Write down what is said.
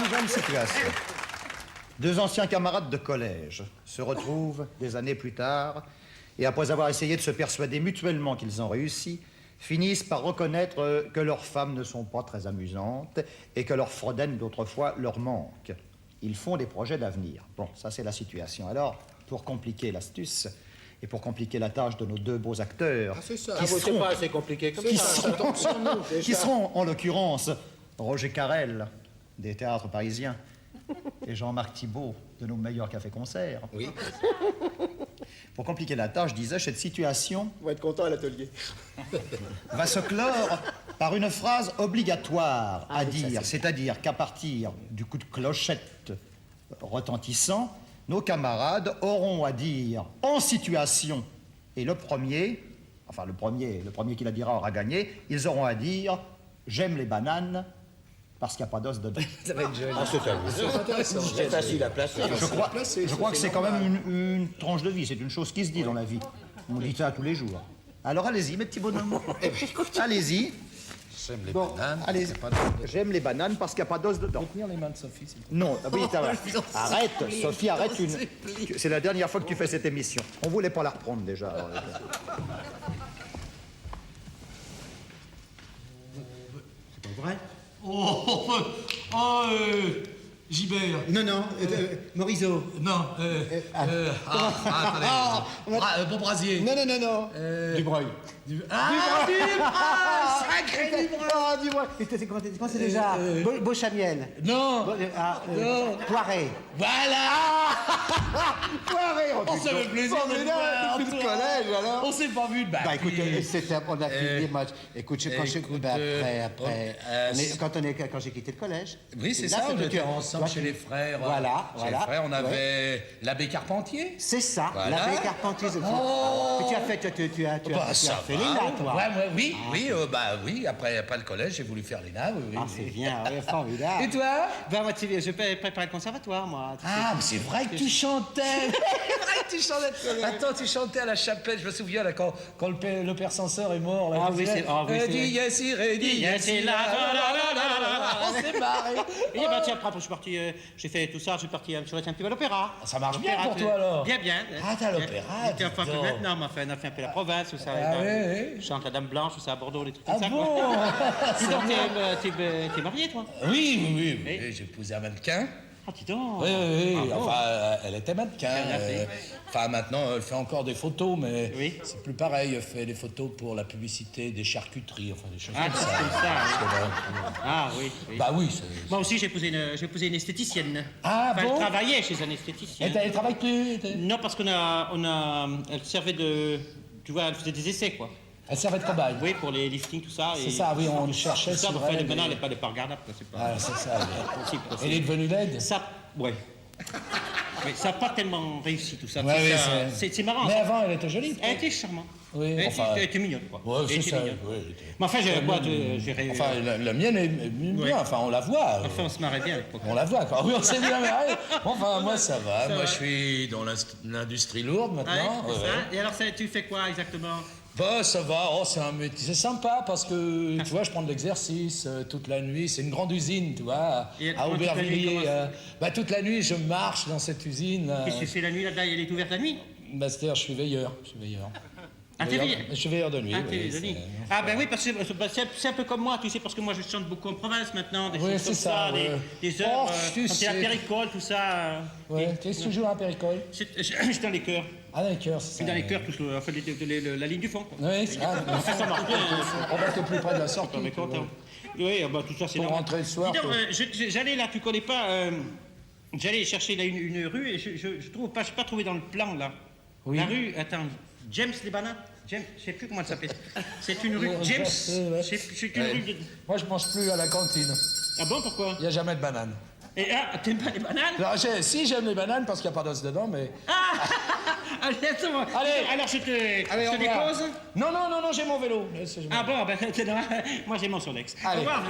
Nouvelle situation. Deux anciens camarades de collège se retrouvent des années plus tard et après avoir essayé de se persuader mutuellement qu'ils ont réussi, finissent par reconnaître que leurs femmes ne sont pas très amusantes et que leur Froden d'autrefois leur manque. Ils font des projets d'avenir. Bon, ça c'est la situation. Alors, pour compliquer l'astuce et pour compliquer la tâche de nos deux beaux acteurs, c'est ça. C'est pas assez compliqué comme ça. qui seront en l'occurrence Roger Carrel des théâtres parisiens et Jean-Marc Thibault de nos meilleurs cafés-concerts. Oui. Pour compliquer la tâche, je disais, cette situation On va être content à l'atelier. va se clore par une phrase obligatoire à dire, c'est-à-dire qu'à partir du coup de clochette retentissant, nos camarades auront à dire en situation, et le premier qui la dira aura gagné, ils auront à dire « j'aime les bananes » parce qu'il n'y a pas d'os dedans. Ça va être joli. Ah, C'est intéressant. c'est facile à placer. Je crois que c'est quand même une tranche de vie, c'est une chose qui se dit dans la vie. On dit ça tous les jours. Alors allez-y, mes petits bonhommes. Allez-y. J'aime les bananes. Allez-y. J'aime les bananes parce qu'il n'y a pas d'os dedans. Tenir les mains de Sophie, s'il te plaît. Non, oui, ça va. Arrête, Sophie, arrête une. C'est la dernière fois que tu fais cette émission. On voulait pas la reprendre déjà. C'est pas vrai? Gibert. Non, Morisot. Non, Beaubrasier. Non. Dubreuil. Sacré Oh, dis-moi, comment c'est déjà? Beauchamiel. Non. Poiré. Voilà. Poiré, On se fait plaisir de te voir, depuis le toi. collège, alors. On s'est pas vu de Bah écoute, on a fini, moi, écoute, quand j'ai quitté le collège. Oui, c'est là, ça, on que était ensemble chez les frères. Voilà. Chez les frères, on avait l'abbé Carpentier. C'est ça, Voilà. l'abbé Carpentier. Oh. Que tu as fait, tu as fait l'ENA, toi. Oui, après le collège, j'ai voulu faire l'ENA, oui. Ah, c'est bien, ouais, formidable. Et toi? Ben, moi, je préparais le conservatoire, moi. Ah, mais c'est vrai que tu chantais. C'est vrai que tu chantais. Attends, tu chantais à la chapelle. Je me souviens là quand le père Censeur est mort. Là, Ah oui, c'est yes, là. On s'est marré. Et ben tiens, après, j'ai fait tout ça, je suis parti un petit peu à l'opéra. Ça marche bien pour toi alors. Bien. Ah, t'as l'opéra. J'étais un peu maintenant, on a fait un peu la province, tout ça. Je chante la Dame Blanche, tout ça, à Bordeaux, des trucs comme ça. Ah bon? Dis donc, t'es marié, toi? Oui. J'ai épousé un mannequin. Ah, dis donc. Oui. Ah, bon. Enfin, elle était mannequin. Bien fait. Enfin, maintenant, elle fait encore des photos, mais Oui. c'est plus pareil. Elle fait des photos pour la publicité des charcuteries, enfin des choses comme c'est ça. comme ça, Parce oui. que, Ah, oui. bah oui. Moi aussi, j'ai épousé une esthéticienne. Ah, Enfin, bon? elle travaillait chez un esthéticien. Elle travaille plus? Non, parce elle servait tu vois, elle faisait des essais, quoi. Elle servait de cobaye. Oui, pour les liftings, tout ça. C'est ça, oui, on le cherchait Tout ça, sur enfin, elle. maintenant, elle n'est pas regardable, quoi. C'est pas Ah, c'est ça. possible. Elle est devenue laide? Ça, ouais. Mais ça n'a pas tellement réussi, tout ça. Ouais, Tout oui, ça, c'est marrant. Mais ça. avant, elle était jolie. Elle était charmante. Oui, Elle enfin... était mignonne, quoi. Ouais, Elle c'est était ça. mignonne. Oui, Mais enfin, j'ai Enfin, la mienne est bien, Ouais. enfin, on la voit. Enfin, on se marrait bien à l'époque. On la voit, quoi. Oui, on s'est bien marré. Enfin, moi, ça va. Moi, je suis dans l'industrie lourde, maintenant. Ouais, c'est Ouais. ça. Et alors, tu fais quoi, exactement? Bah, ça va. Oh, c'est un métier. C'est sympa parce que, tu vois, je prends de l'exercice toute la nuit. C'est une grande usine, tu vois, Et à comment toute la nuit, Aubervilliers. comment Toute la nuit, je marche dans cette usine. Qu'est-ce que tu fais la nuit, là-dedans? Elle est ouverte la nuit? Bah, c'est-à-dire, je suis veilleur. Ah, t'es veilleur? Je suis veilleur de nuit. Ah, oui, t'es de nuit. Ah, ben oui, parce que c'est un peu comme moi, tu sais, parce que moi, je chante beaucoup en province maintenant, des Oui, choses comme c'est ça, ouais. des heures, Oh, tu quand t'es à sais. Péricole, tout ça. Ouais, tu es toujours à Péricole. J'étais dans les chœurs. Ah, dans les cœurs, c'est Je ça. suis dans les chœurs, enfin, la ligne du fond, quoi. Oui, c'est ça. Ça marche bien. On va être plus près de la sortie. On est content. Oui, bah, tout ça, c'est Pour normal. rentrer le soir, Dis donc, toi. j'allais là, tu connais pas. J'allais chercher là une rue et je trouve pas, je n'ai pas trouvé dans le plan là. Oui. La rue, attends, James les bananes. James, je sais plus comment elle s'appelle. C'est une rue James. Ouais. C'est une rue. Moi, je mange plus à la cantine. Ah bon, pourquoi? Il n'y a jamais de bananes. Et t'aimes pas les bananes? Alors, si, j'aime les bananes parce qu'il n'y a pas d'os dedans, mais... Allez, attends, Allez. alors je te Allez, au revoir. dépose. Non, j'ai mon vélo. Ah bon, ben, moi j'ai mon Solex. Allez. Au revoir.